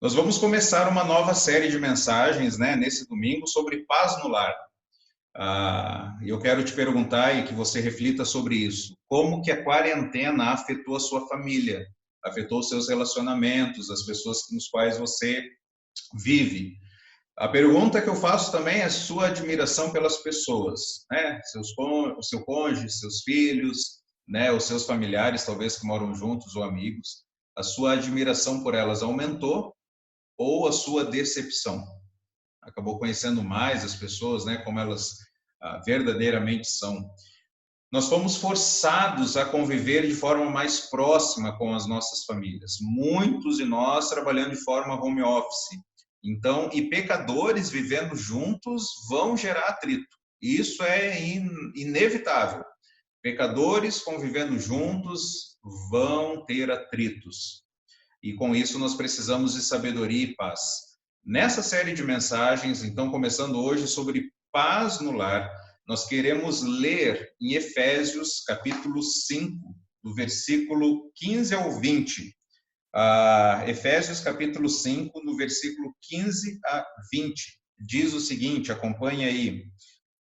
Nós vamos começar uma nova série de mensagens, né, nesse domingo sobre paz no lar. Eu quero te perguntar e que você reflita sobre isso. Como que a quarentena afetou a sua família? Afetou os seus relacionamentos, as pessoas com as quais você vive? A pergunta que eu faço também é a sua admiração pelas pessoas, né? O seu cônjuge, seus filhos, né? Os seus familiares, talvez que moram juntos ou amigos. A sua admiração por elas aumentou ou a sua decepção? Acabou conhecendo mais as pessoas, né, como elas verdadeiramente são. Nós fomos forçados a conviver de forma mais próxima com as nossas famílias. Muitos de nós trabalhando de forma home office. Então, e pecadores vivendo juntos vão gerar atrito. Isso é inevitável. Pecadores convivendo juntos vão ter atritos. E com isso nós precisamos de sabedoria e paz. Nessa série de mensagens, então, começando hoje sobre paz no lar, nós queremos ler em Efésios, capítulo 5, do versículo 15 ao 20. Efésios, capítulo 5, no versículo 15 a 20. Diz o seguinte, acompanhe aí.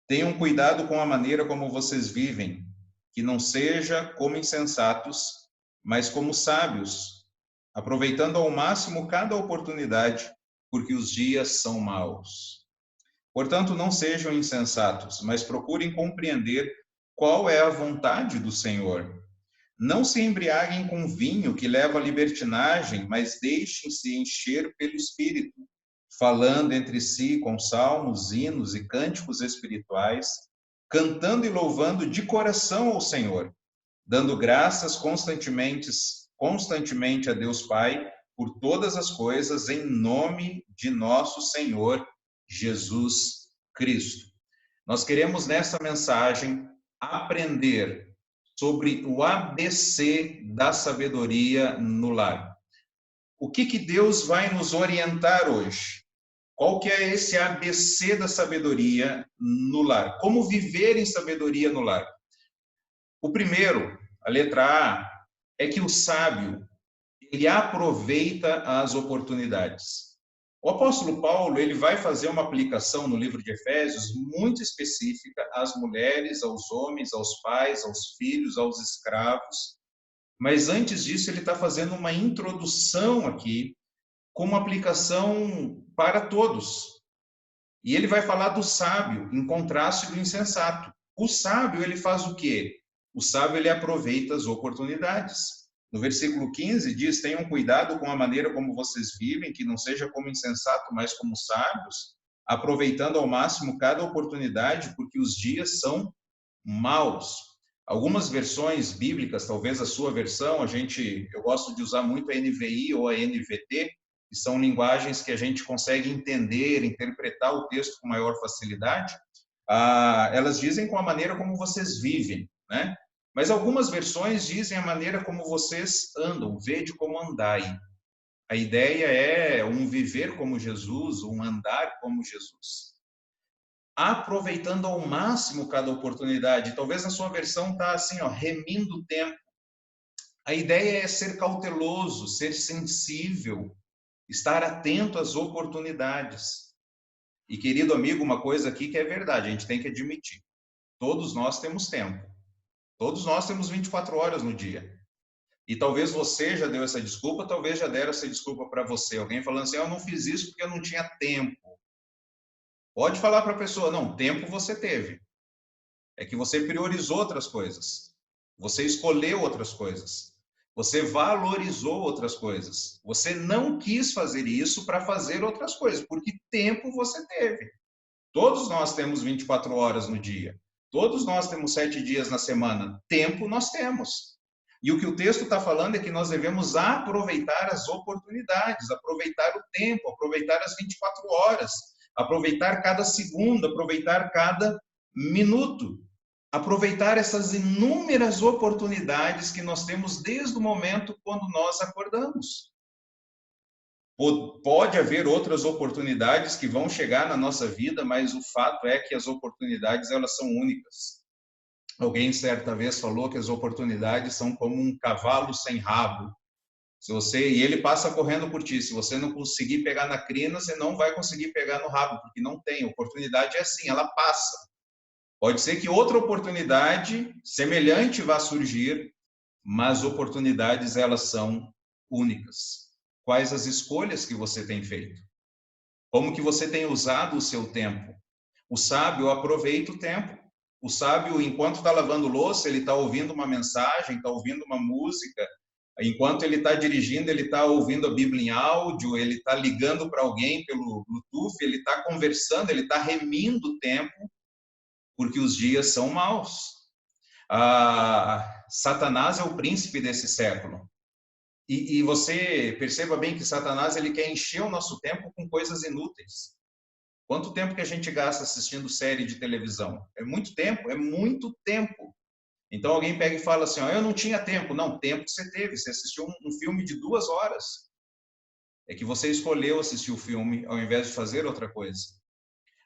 Tenham cuidado com a maneira como vocês vivem, que não seja como insensatos, mas como sábios, aproveitando ao máximo cada oportunidade, porque os dias são maus. Portanto, não sejam insensatos, mas procurem compreender qual é a vontade do Senhor. Não se embriaguem com vinho que leva à libertinagem, mas deixem-se encher pelo Espírito, falando entre si com salmos, hinos e cânticos espirituais, cantando e louvando de coração ao Senhor, dando graças constantemente a Deus Pai por todas as coisas, em nome de nosso Senhor Jesus Cristo. Nós queremos nessa mensagem aprender sobre o ABC da sabedoria no lar. O que Deus vai nos orientar hoje? Qual que é esse ABC da sabedoria no lar? Como viver em sabedoria no lar? O primeiro, a letra A, é que o sábio, ele aproveita as oportunidades. O apóstolo Paulo, ele vai fazer uma aplicação no livro de Efésios muito específica às mulheres, aos homens, aos pais, aos filhos, aos escravos. Mas antes disso, ele está fazendo uma introdução aqui com uma aplicação para todos. E ele vai falar do sábio em contraste do insensato. O sábio, ele faz o quê? O sábio, ele aproveita as oportunidades. No versículo 15 diz: tenham cuidado com a maneira como vocês vivem, que não seja como insensato, mas como sábios, aproveitando ao máximo cada oportunidade, porque os dias são maus. Algumas versões bíblicas, talvez a sua versão, eu gosto de usar muito a NVI ou a NVT, que são linguagens que a gente consegue entender, interpretar o texto com maior facilidade. Elas dizem com a maneira como vocês vivem, né? Mas algumas versões dizem a maneira como vocês andam, vede como andai. A ideia é um viver como Jesus, um andar como Jesus, aproveitando ao máximo cada oportunidade. Talvez a sua versão está assim, ó, remindo o tempo. A ideia é ser cauteloso, ser sensível, estar atento às oportunidades. E, querido amigo, uma coisa aqui que é verdade, a gente tem que admitir. Todos nós temos tempo. Todos nós temos 24 horas no dia. E talvez você já deu essa desculpa, talvez já deram essa desculpa para você. Alguém falando assim, eu não fiz isso porque eu não tinha tempo. Pode falar para a pessoa, não, tempo você teve. É que você priorizou outras coisas. Você escolheu outras coisas. Você valorizou outras coisas. Você não quis fazer isso para fazer outras coisas, porque tempo você teve. Todos nós temos 24 horas no dia. Todos nós temos 7 dias na semana. Tempo nós temos. E o que o texto está falando é que nós devemos aproveitar as oportunidades, aproveitar o tempo, aproveitar as 24 horas, aproveitar cada segundo, aproveitar cada minuto, aproveitar essas inúmeras oportunidades que nós temos desde o momento quando nós acordamos. Pode haver outras oportunidades que vão chegar na nossa vida, mas o fato é que as oportunidades, elas são únicas. Alguém certa vez falou que as oportunidades são como um cavalo sem rabo. E ele passa correndo por ti. Se você não conseguir pegar na crina, você não vai conseguir pegar no rabo, porque não tem. Oportunidade é assim, ela passa. Pode ser que outra oportunidade semelhante vá surgir, mas oportunidades elas são únicas. Quais as escolhas que você tem feito? Como que você tem usado o seu tempo? O sábio aproveita o tempo. O sábio, enquanto está lavando louça, ele está ouvindo uma mensagem, está ouvindo uma música. Enquanto ele está dirigindo, ele está ouvindo a Bíblia em áudio, ele está ligando para alguém pelo Bluetooth, ele está conversando, ele está remindo o tempo, porque os dias são maus. Satanás é o príncipe desse século. E você perceba bem que Satanás ele quer encher o nosso tempo com coisas inúteis. Quanto tempo que a gente gasta assistindo série de televisão? É muito tempo, é muito tempo. Então alguém pega e fala assim, eu não tinha tempo. Não, tempo você teve, você assistiu um filme de 2 horas. É que você escolheu assistir o filme ao invés de fazer outra coisa.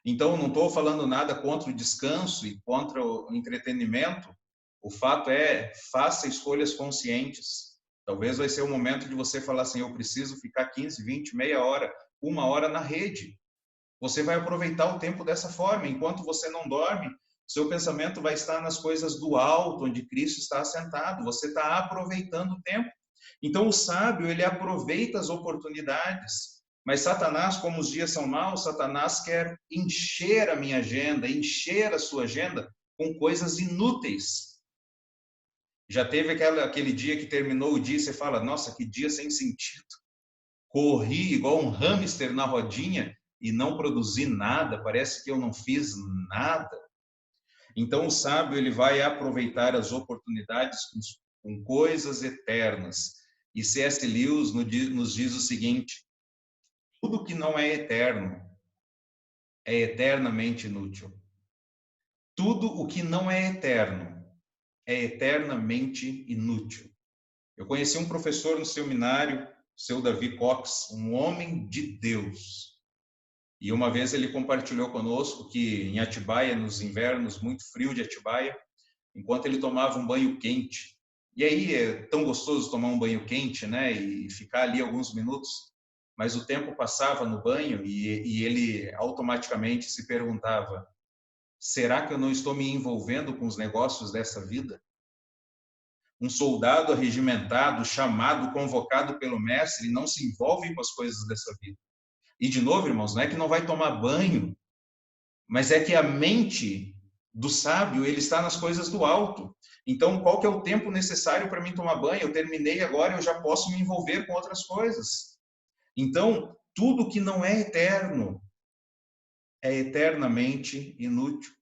Então não estou falando nada contra o descanso e contra o entretenimento. O fato é, faça escolhas conscientes. Talvez vai ser o momento de você falar assim, eu preciso ficar 15, 20, meia hora, 1 hora na rede. Você vai aproveitar o tempo dessa forma. Enquanto você não dorme, seu pensamento vai estar nas coisas do alto, onde Cristo está assentado. Você está aproveitando o tempo. Então, o sábio, ele aproveita as oportunidades. Mas Satanás, como os dias são maus, Satanás quer encher a minha agenda, encher a sua agenda com coisas inúteis. Já teve aquele dia que terminou o dia e você fala, nossa, que dia sem sentido. Corri igual um hamster na rodinha e não produzi nada, parece que eu não fiz nada. Então o sábio ele vai aproveitar as oportunidades com coisas eternas. E C.S. Lewis nos diz o seguinte, tudo que não é eterno é eternamente inútil. Tudo o que não é eterno é eternamente inútil. Eu conheci um professor no seminário, seu Davi Cox, um homem de Deus. E uma vez ele compartilhou conosco que em Atibaia, nos invernos muito frio de Atibaia, enquanto ele tomava um banho quente, e aí é tão gostoso tomar um banho quente, né, e ficar ali alguns minutos, mas o tempo passava no banho e ele automaticamente se perguntava, será que eu não estou me envolvendo com os negócios dessa vida? Um soldado arregimentado, chamado, convocado pelo mestre, não se envolve com as coisas dessa vida. E de novo, irmãos, não é que não vai tomar banho, mas é que a mente do sábio, ele está nas coisas do alto. Então, qual que é o tempo necessário para mim tomar banho? Eu terminei agora, eu já posso me envolver com outras coisas. Então, tudo que não é eterno é eternamente inútil.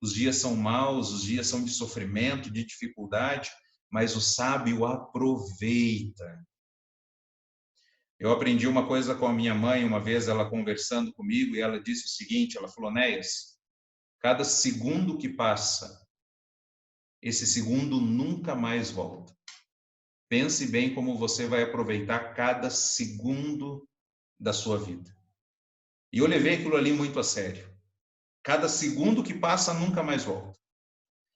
Os dias são maus, os dias são de sofrimento, de dificuldade, mas o sábio aproveita. Eu aprendi uma coisa com a minha mãe, uma vez ela conversando comigo, e ela disse o seguinte, ela falou, Néias, cada segundo que passa, esse segundo nunca mais volta. Pense bem como você vai aproveitar cada segundo da sua vida. E eu levei aquilo ali muito a sério. Cada segundo que passa nunca mais volta.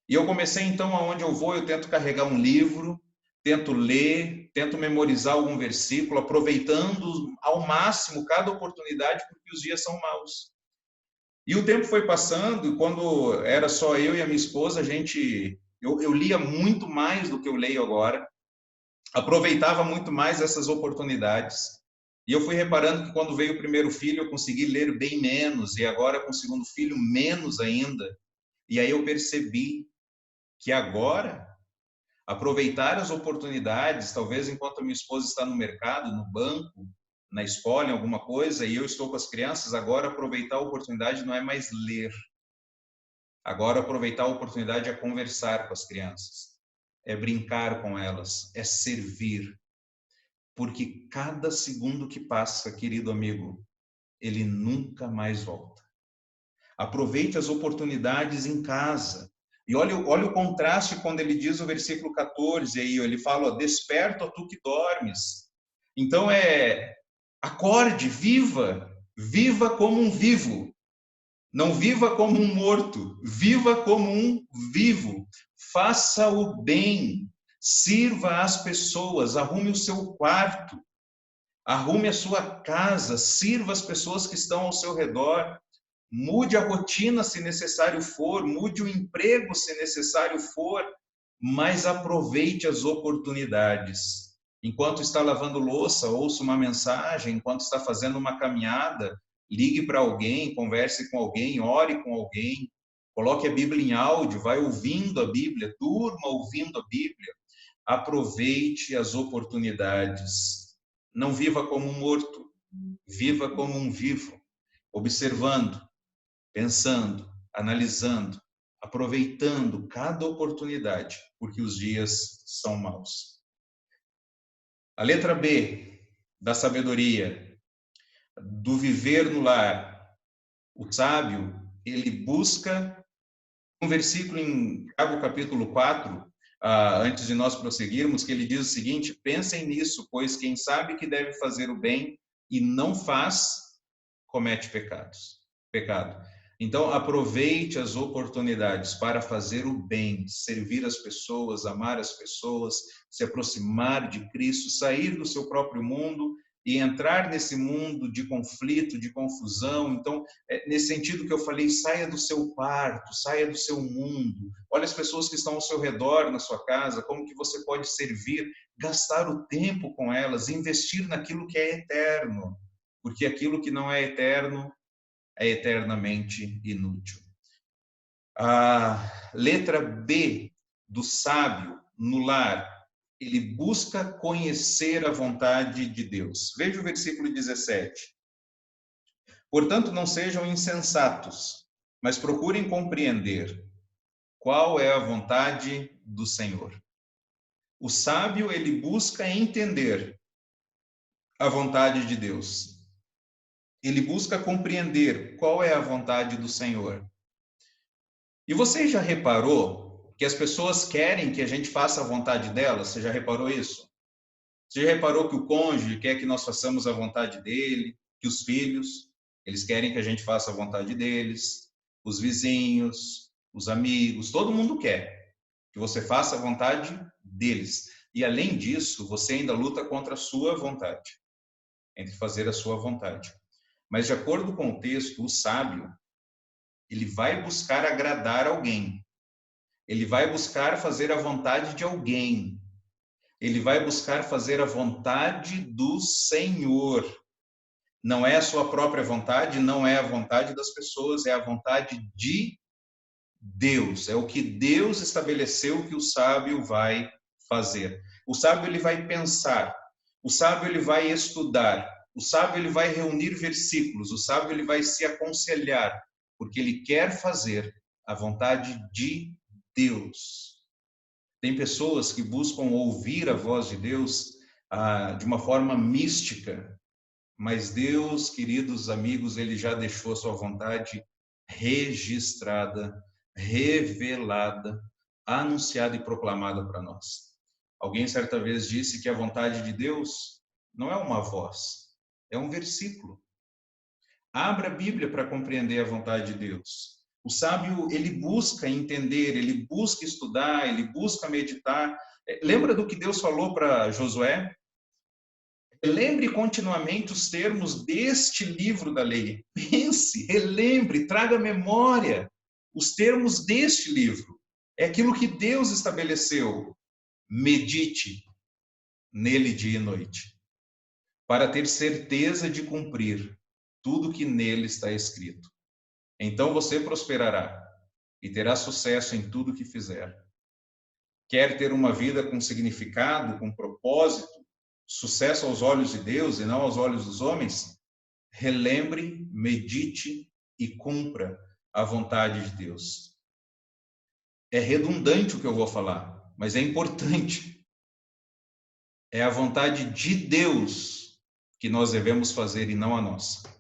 E eu comecei então, aonde eu vou, eu tento carregar um livro, tento ler, tento memorizar algum versículo, aproveitando ao máximo cada oportunidade, porque os dias são maus. E o tempo foi passando, e quando era só eu e a minha esposa, eu lia muito mais do que eu leio agora, aproveitava muito mais essas oportunidades. E eu fui reparando que quando veio o primeiro filho, eu consegui ler bem menos, e agora com o segundo filho, menos ainda. E aí eu percebi que agora, aproveitar as oportunidades, talvez enquanto a minha esposa está no mercado, no banco, na escola, em alguma coisa, e eu estou com as crianças, agora aproveitar a oportunidade não é mais ler. Agora aproveitar a oportunidade é conversar com as crianças, é brincar com elas, é servir. Porque cada segundo que passa, querido amigo, ele nunca mais volta. Aproveite as oportunidades em casa. E olha o contraste quando ele diz o versículo 14, aí ele fala, desperta tu que dormes. Então acorde, viva como um vivo. Não viva como um morto, viva como um vivo. Faça o bem. Sirva as pessoas, arrume o seu quarto, arrume a sua casa, sirva as pessoas que estão ao seu redor. Mude a rotina se necessário for, mude o emprego se necessário for, mas aproveite as oportunidades. Enquanto está lavando louça, ouça uma mensagem, enquanto está fazendo uma caminhada, ligue para alguém, converse com alguém, ore com alguém, coloque a Bíblia em áudio, vai ouvindo a Bíblia, durma ouvindo a Bíblia. Aproveite as oportunidades. Não viva como um morto, viva como um vivo, observando, pensando, analisando, aproveitando cada oportunidade, porque os dias são maus. A letra B da sabedoria, do viver no lar. O sábio, ele busca um versículo em Tiago capítulo 4, antes de nós prosseguirmos, que ele diz o seguinte: pensem nisso, pois quem sabe que deve fazer o bem e não faz, comete pecado. Então, aproveite as oportunidades para fazer o bem, servir as pessoas, amar as pessoas, se aproximar de Cristo, sair do seu próprio mundo e entrar nesse mundo de conflito, de confusão. Então, nesse sentido que eu falei, saia do seu quarto, saia do seu mundo. Olha as pessoas que estão ao seu redor na sua casa, como que você pode servir, gastar o tempo com elas, investir naquilo que é eterno, porque aquilo que não é eterno é eternamente inútil. A letra B do sábio no lar, ele busca conhecer a vontade de Deus. Veja o versículo 17. Portanto, não sejam insensatos, mas procurem compreender qual é a vontade do Senhor. O sábio, ele busca entender a vontade de Deus. Ele busca compreender qual é a vontade do Senhor. E você já reparou que as pessoas querem que a gente faça a vontade delas? Você já reparou isso? Você já reparou que o cônjuge quer que nós façamos a vontade dele, que os filhos, eles querem que a gente faça a vontade deles, os vizinhos, os amigos, todo mundo quer que você faça a vontade deles. E além disso, você ainda luta contra a sua vontade, entre fazer a sua vontade. Mas de acordo com o texto, o sábio, ele vai buscar agradar alguém. Ele vai buscar fazer a vontade de alguém. Ele vai buscar fazer a vontade do Senhor. Não é a sua própria vontade, não é a vontade das pessoas, é a vontade de Deus. É o que Deus estabeleceu que o sábio vai fazer. O sábio, ele vai pensar. O sábio, ele vai estudar. O sábio, ele vai reunir versículos. O sábio, ele vai se aconselhar, porque ele quer fazer a vontade de Deus. Tem pessoas que buscam ouvir a voz de Deus de uma forma mística, mas Deus, queridos amigos, ele já deixou a sua vontade registrada, revelada, anunciada e proclamada para nós. Alguém certa vez disse que a vontade de Deus não é uma voz, é um versículo. Abra a Bíblia para compreender a vontade de Deus. O sábio, ele busca entender, ele busca estudar, ele busca meditar. Lembra do que Deus falou para Josué? Lembre continuamente os termos deste livro da lei. Pense, relembre, traga memória os termos deste livro. É aquilo que Deus estabeleceu. Medite nele dia e noite, para ter certeza de cumprir tudo que nele está escrito. Então você prosperará e terá sucesso em tudo que fizer. Quer ter uma vida com significado, com propósito, sucesso aos olhos de Deus e não aos olhos dos homens? Relembre, medite e cumpra a vontade de Deus. É redundante o que eu vou falar, mas é importante. É a vontade de Deus que nós devemos fazer e não a nossa.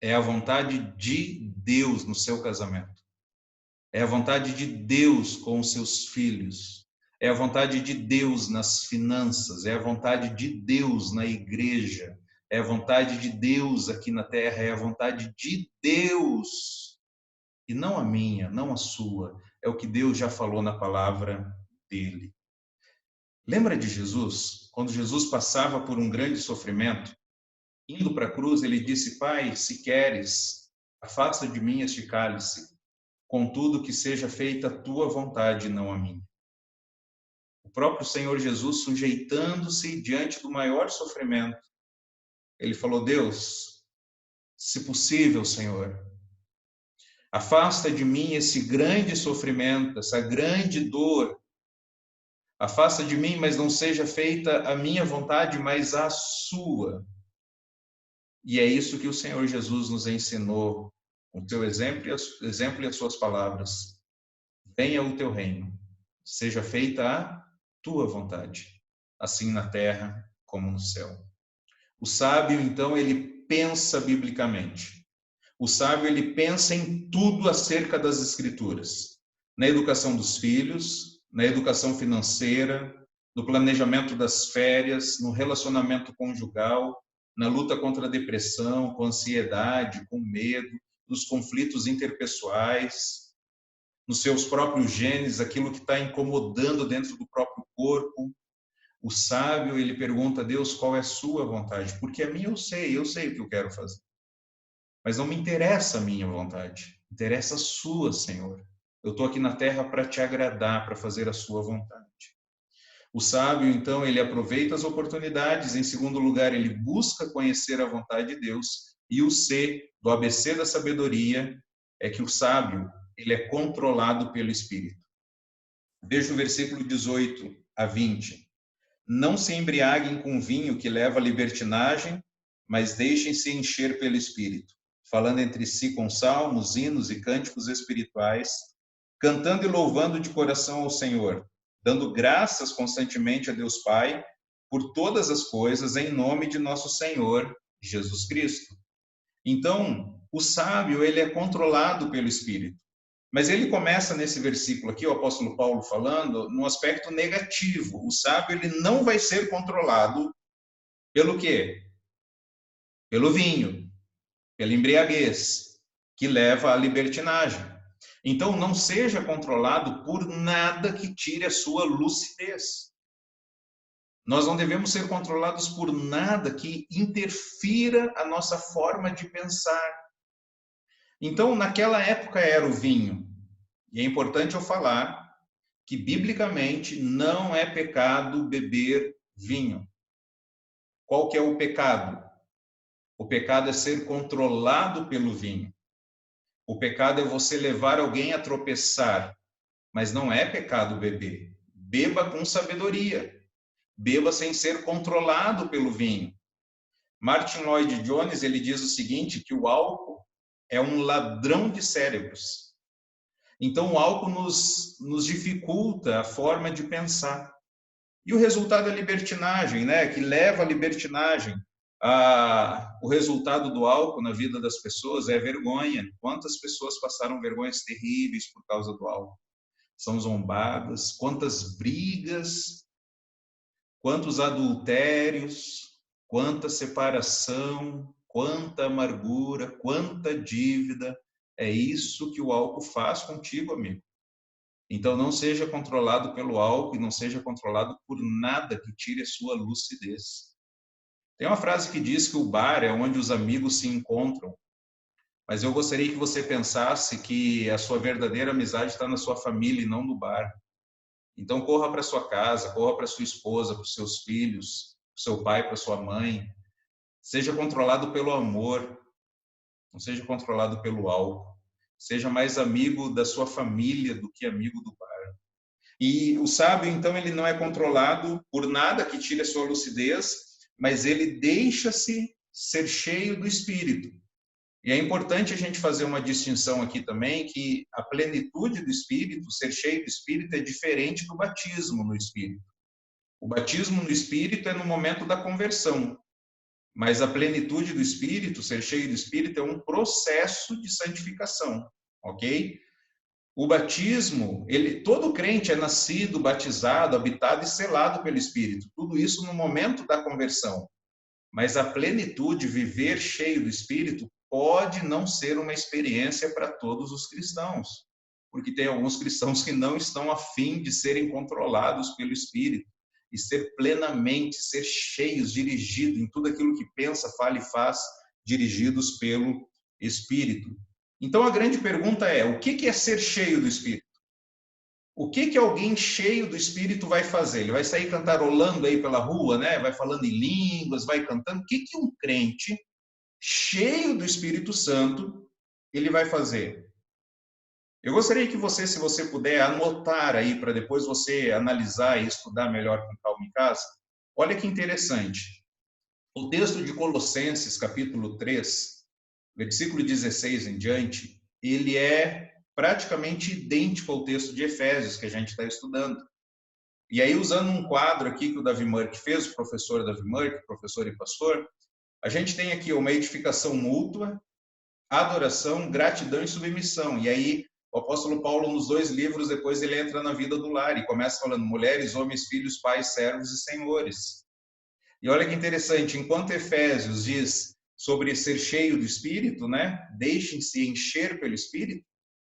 É a vontade de Deus no seu casamento. É a vontade de Deus com os seus filhos. É a vontade de Deus nas finanças. É a vontade de Deus na igreja. É a vontade de Deus aqui na terra. É a vontade de Deus. E não a minha, não a sua. É o que Deus já falou na palavra dele. Lembra de Jesus? Quando Jesus passava por um grande sofrimento, indo para a cruz, ele disse: Pai, se queres, afasta de mim este cálice, contudo que seja feita a tua vontade, não a minha. O próprio Senhor Jesus, sujeitando-se diante do maior sofrimento, ele falou: Deus, se possível, Senhor, afasta de mim esse grande sofrimento, essa grande dor. Afasta de mim, mas não seja feita a minha vontade, mas a sua. E é isso que o Senhor Jesus nos ensinou, com o seu exemplo e as suas palavras. Venha o teu reino, seja feita a tua vontade, assim na terra como no céu. O sábio, então, ele pensa biblicamente. O sábio, ele pensa em tudo acerca das Escrituras. Na educação dos filhos, na educação financeira, no planejamento das férias, no relacionamento conjugal, na luta contra a depressão, com ansiedade, com medo, nos conflitos interpessoais, nos seus próprios genes, aquilo que está incomodando dentro do próprio corpo. O sábio, ele pergunta a Deus qual é a sua vontade, porque a minha eu sei o que eu quero fazer. Mas não me interessa a minha vontade, interessa a sua, Senhor. Eu estou aqui na terra para te agradar, para fazer a sua vontade. O sábio, então, ele aproveita as oportunidades. Em segundo lugar, ele busca conhecer a vontade de Deus. E o C, do ABC da sabedoria, é que o sábio, ele é controlado pelo Espírito. Veja o versículo 18 a 20. Não se embriaguem com vinho que leva à libertinagem, mas deixem-se encher pelo Espírito, falando entre si com salmos, hinos e cânticos espirituais, cantando e louvando de coração ao Senhor, dando graças constantemente a Deus Pai por todas as coisas em nome de nosso Senhor Jesus Cristo. Então, o sábio, ele é controlado pelo Espírito. Mas ele começa nesse versículo aqui, o apóstolo Paulo falando, no aspecto negativo. O sábio, ele não vai ser controlado pelo quê? Pelo vinho, pela embriaguez, que leva à libertinagem. Então, não seja controlado por nada que tire a sua lucidez. Nós não devemos ser controlados por nada que interfira a nossa forma de pensar. Então, naquela época era o vinho. E é importante eu falar que, biblicamente, não é pecado beber vinho. Qual que é o pecado? O pecado é ser controlado pelo vinho. O pecado é você levar alguém a tropeçar. Mas não é pecado beber. Beba com sabedoria. Beba sem ser controlado pelo vinho. Martin Lloyd Jones, ele diz o seguinte, que o álcool é um ladrão de cérebros. Então, o álcool nos dificulta a forma de pensar. E o resultado é a libertinagem, né? Que leva à libertinagem. O resultado do álcool na vida das pessoas é vergonha. Quantas pessoas passaram vergonhas terríveis por causa do álcool? São zombadas, quantas brigas, quantos adultérios, quanta separação, quanta amargura, quanta dívida. É isso que o álcool faz contigo, amigo. Então, não seja controlado pelo álcool e não seja controlado por nada que tire a sua lucidez. Tem uma frase que diz que o bar é onde os amigos se encontram, mas eu gostaria que você pensasse que a sua verdadeira amizade está na sua família e não no bar. Então, corra para sua casa, corra para sua esposa, para os seus filhos, para o seu pai, para sua mãe. Seja controlado pelo amor, não seja controlado pelo álcool. Seja mais amigo da sua família do que amigo do bar. E o sábio, então, ele não é controlado por nada que tire a sua lucidez, mas ele deixa-se ser cheio do Espírito. E é importante a gente fazer uma distinção aqui também, que a plenitude do Espírito, ser cheio do Espírito, é diferente do batismo no Espírito. O batismo no Espírito é no momento da conversão, mas a plenitude do Espírito, ser cheio do Espírito, é um processo de santificação, ok? O batismo, todo crente é nascido, batizado, habitado e selado pelo Espírito. Tudo isso no momento da conversão. Mas a plenitude, viver cheio do Espírito, pode não ser uma experiência para todos os cristãos. Porque tem alguns cristãos que não estão a fim de serem controlados pelo Espírito. e ser plenamente, ser cheios, dirigidos em tudo aquilo que pensa, fala e faz, dirigidos pelo Espírito. Então a grande pergunta é: o que é ser cheio do Espírito? O que alguém cheio do Espírito vai fazer? Ele vai sair cantarolando aí pela rua, né? Vai falando em línguas, vai cantando. O que um crente cheio do Espírito Santo ele vai fazer? Eu gostaria que você, se você puder, anotar aí para depois você analisar e estudar melhor com calma em casa. Olha que interessante. O texto de Colossenses, capítulo 3, versículo 16 em diante, ele é praticamente idêntico ao texto de Efésios que a gente está estudando. E aí, usando um quadro aqui que o Davi Murk fez, o professor Davi Murk, professor e pastor, a gente tem aqui uma edificação mútua, adoração, gratidão e submissão. E aí, o apóstolo Paulo, nos 2 livros, depois ele entra na vida do lar e começa falando mulheres, homens, filhos, pais, servos e senhores. E olha que interessante, enquanto Efésios diz sobre ser cheio do Espírito, né? Deixem-se encher pelo Espírito.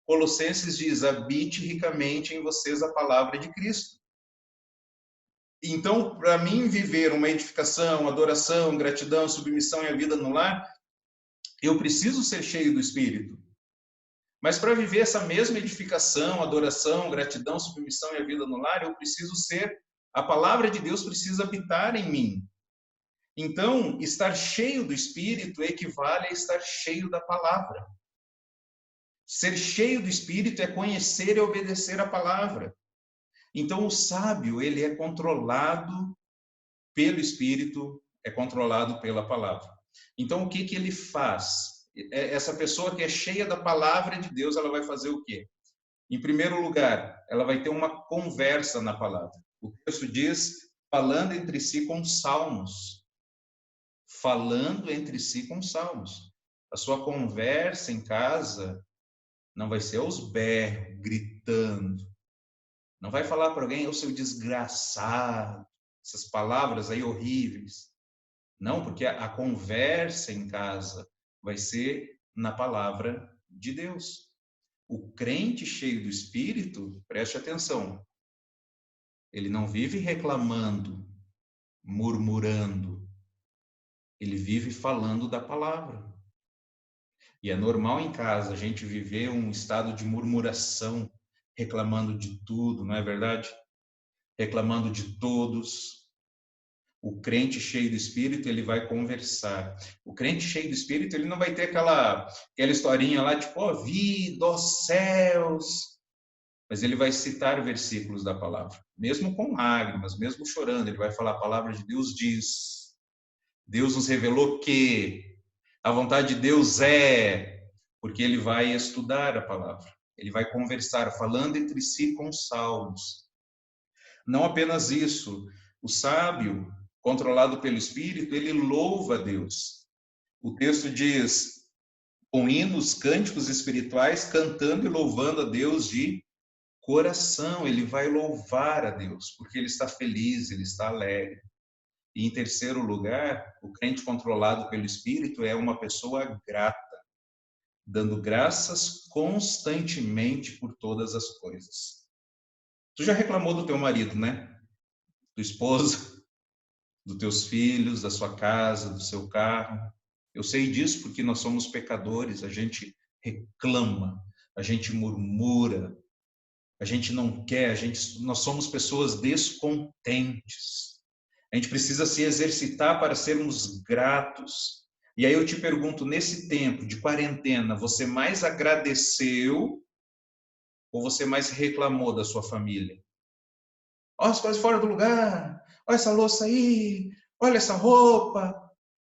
Colossenses diz: habite ricamente em vocês a palavra de Cristo. Então, para mim viver uma edificação, adoração, gratidão, submissão e a vida no lar, eu preciso ser cheio do Espírito. Mas para viver essa mesma edificação, adoração, gratidão, submissão e a vida no lar, eu preciso ser, a palavra de Deus precisa habitar em mim. Então, estar cheio do Espírito equivale a estar cheio da palavra. Ser cheio do Espírito é conhecer e obedecer a palavra. Então, o sábio, ele é controlado pelo Espírito, é controlado pela palavra. Então, o que ele faz? Essa pessoa que é cheia da palavra de Deus, ela vai fazer o quê? Em primeiro lugar, ela vai ter uma conversa na palavra. O texto diz, falando entre si com salmos. Falando entre si com salmos. A sua conversa em casa não vai ser aos berros, gritando. Não vai falar para alguém, ô seu desgraçado, essas palavras aí horríveis. Não, porque a conversa em casa vai ser na palavra de Deus. O crente cheio do Espírito, preste atenção, ele não vive reclamando, murmurando, ele vive falando da palavra. E é normal em casa a gente viver um estado de murmuração, reclamando de tudo, não é verdade? Reclamando de todos. O crente cheio do Espírito, ele vai conversar. O crente cheio do Espírito, ele não vai ter aquela historinha lá, tipo, ó, vida, ó céus. Mas ele vai citar versículos da palavra. Mesmo com lágrimas, mesmo chorando, ele vai falar, a palavra de Deus diz. Deus nos revelou que a vontade de Deus é, porque ele vai estudar a palavra. Ele vai conversar, falando entre si com salmos. Não apenas isso, o sábio, controlado pelo Espírito, ele louva a Deus. O texto diz, com hinos, cânticos espirituais, cantando e louvando a Deus de coração. Ele vai louvar a Deus, porque ele está feliz, ele está alegre. E em terceiro lugar, o crente controlado pelo Espírito é uma pessoa grata, dando graças constantemente por todas as coisas. Tu já reclamou do teu marido, né? Do esposo, dos teus filhos, da sua casa, do seu carro. Eu sei disso porque nós somos pecadores, a gente reclama, a gente murmura, a gente não quer, nós somos pessoas descontentes. A gente precisa se exercitar para sermos gratos. E aí eu te pergunto, nesse tempo de quarentena, você mais agradeceu ou você mais reclamou da sua família? Olha as coisas fora do lugar, olha essa louça aí, olha essa roupa,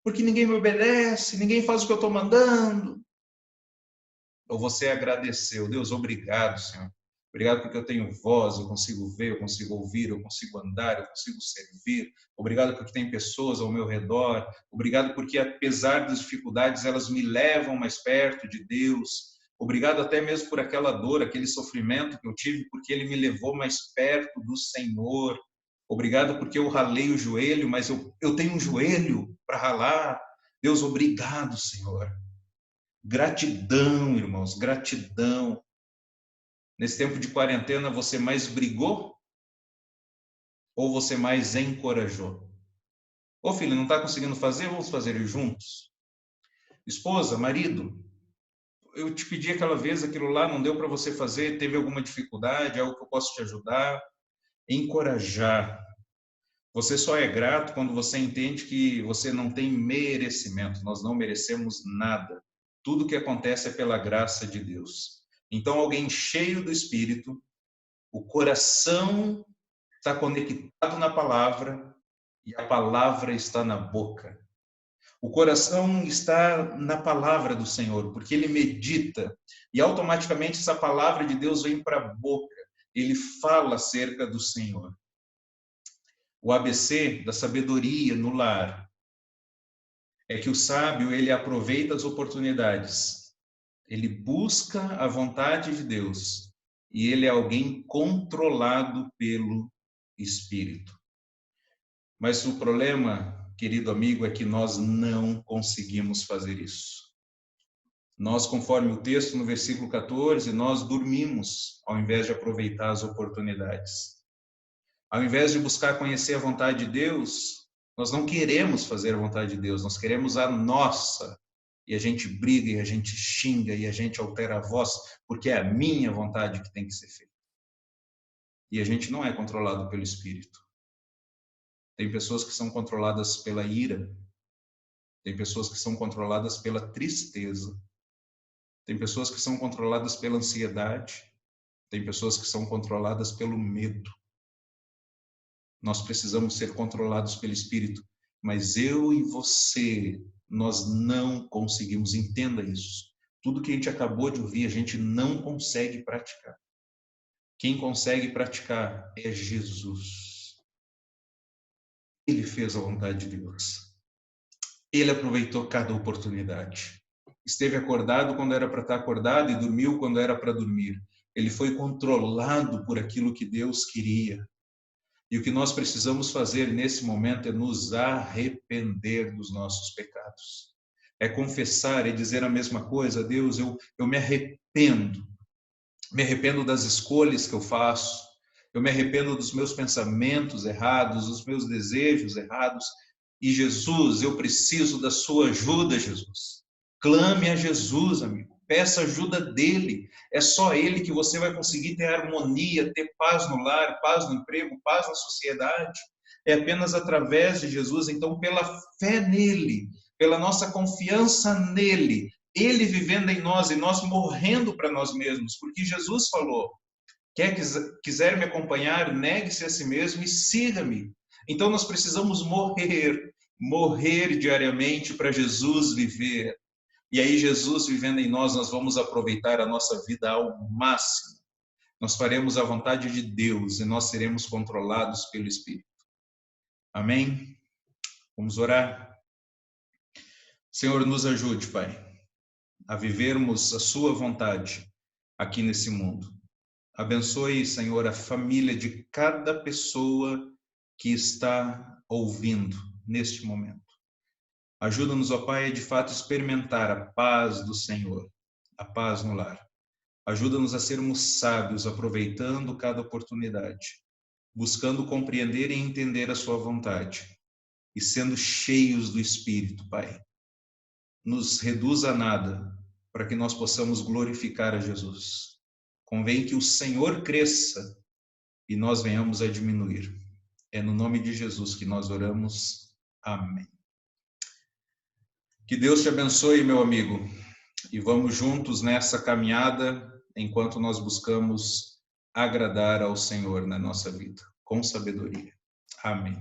porque ninguém me obedece, ninguém faz o que eu estou mandando. Ou você agradeceu, Deus, obrigado, Senhor. Obrigado porque eu tenho voz, eu consigo ver, eu consigo ouvir, eu consigo andar, eu consigo servir. Obrigado porque tem pessoas ao meu redor. Obrigado porque, apesar das dificuldades, elas me levam mais perto de Deus. Obrigado até mesmo por aquela dor, aquele sofrimento que eu tive, porque ele me levou mais perto do Senhor. Obrigado porque eu ralei o joelho, mas eu tenho um joelho para ralar. Deus, obrigado, Senhor. Gratidão, irmãos, gratidão. Nesse tempo de quarentena, você mais brigou Ou você mais encorajou? Ô filho, não está conseguindo fazer? Vamos fazer juntos. Esposa, marido, eu te pedi aquela vez, aquilo lá não deu para você fazer, teve alguma dificuldade, algo que eu posso te ajudar? Encorajar. Você só é grato quando você entende que você não tem merecimento, nós não merecemos nada. Tudo que acontece é pela graça de Deus. Então, alguém cheio do Espírito, o coração está conectado na palavra e a palavra está na boca. O coração está na palavra do Senhor, porque ele medita e automaticamente essa palavra de Deus vem para a boca. Ele fala acerca do Senhor. O ABC da sabedoria no lar é que o sábio, ele aproveita as oportunidades. Ele busca a vontade de Deus e ele é alguém controlado pelo Espírito. Mas o problema, querido amigo, é que nós não conseguimos fazer isso. Nós, conforme o texto no versículo 14, nós dormimos ao invés de aproveitar as oportunidades. Ao invés de buscar conhecer a vontade de Deus, nós não queremos fazer a vontade de Deus, nós queremos a nossa. E a gente briga, e a gente xinga, e a gente altera a voz, porque é a minha vontade que tem que ser feita. E a gente não é controlado pelo Espírito. Tem pessoas que são controladas pela ira, tem pessoas que são controladas pela tristeza, tem pessoas que são controladas pela ansiedade, tem pessoas que são controladas pelo medo. Nós precisamos ser controlados pelo Espírito, mas eu e você, nós não conseguimos, entenda isso. Tudo que a gente acabou de ouvir, a gente não consegue praticar. Quem consegue praticar é Jesus. Ele fez a vontade de Deus. Ele aproveitou cada oportunidade. Esteve acordado quando era para estar acordado e dormiu quando era para dormir. Ele foi controlado por aquilo que Deus queria. E o que nós precisamos fazer nesse momento é nos arrepender dos nossos pecados. É confessar, é dizer a mesma coisa. Deus, eu me arrependo. Me arrependo das escolhas que eu faço. Eu me arrependo dos meus pensamentos errados, dos meus desejos errados. E Jesus, eu preciso da sua ajuda, Jesus. Clame a Jesus, amigo. Peça ajuda dele. É só ele que você vai conseguir ter harmonia, ter paz no lar, paz no emprego, paz na sociedade. É apenas através de Jesus. Então, pela fé nele, pela nossa confiança nele, ele vivendo em nós e nós morrendo para nós mesmos. Porque Jesus falou, quiser me acompanhar, negue-se a si mesmo e siga-me. Então, nós precisamos morrer diariamente para Jesus viver. E aí, Jesus vivendo em nós, nós vamos aproveitar a nossa vida ao máximo. Nós faremos a vontade de Deus e nós seremos controlados pelo Espírito. Amém? Vamos orar? Senhor, nos ajude, Pai, a vivermos a sua vontade aqui nesse mundo. Abençoe, Senhor, a família de cada pessoa que está ouvindo neste momento. Ajuda-nos, ó Pai, a de fato experimentar a paz do Senhor, a paz no lar. Ajuda-nos a sermos sábios, aproveitando cada oportunidade, buscando compreender e entender a sua vontade e sendo cheios do Espírito, Pai. Nos reduz a nada para que nós possamos glorificar a Jesus. Convém que o Senhor cresça e nós venhamos a diminuir. É no nome de Jesus que nós oramos. Amém. Que Deus te abençoe, meu amigo, e vamos juntos nessa caminhada enquanto nós buscamos agradar ao Senhor na nossa vida, com sabedoria. Amém.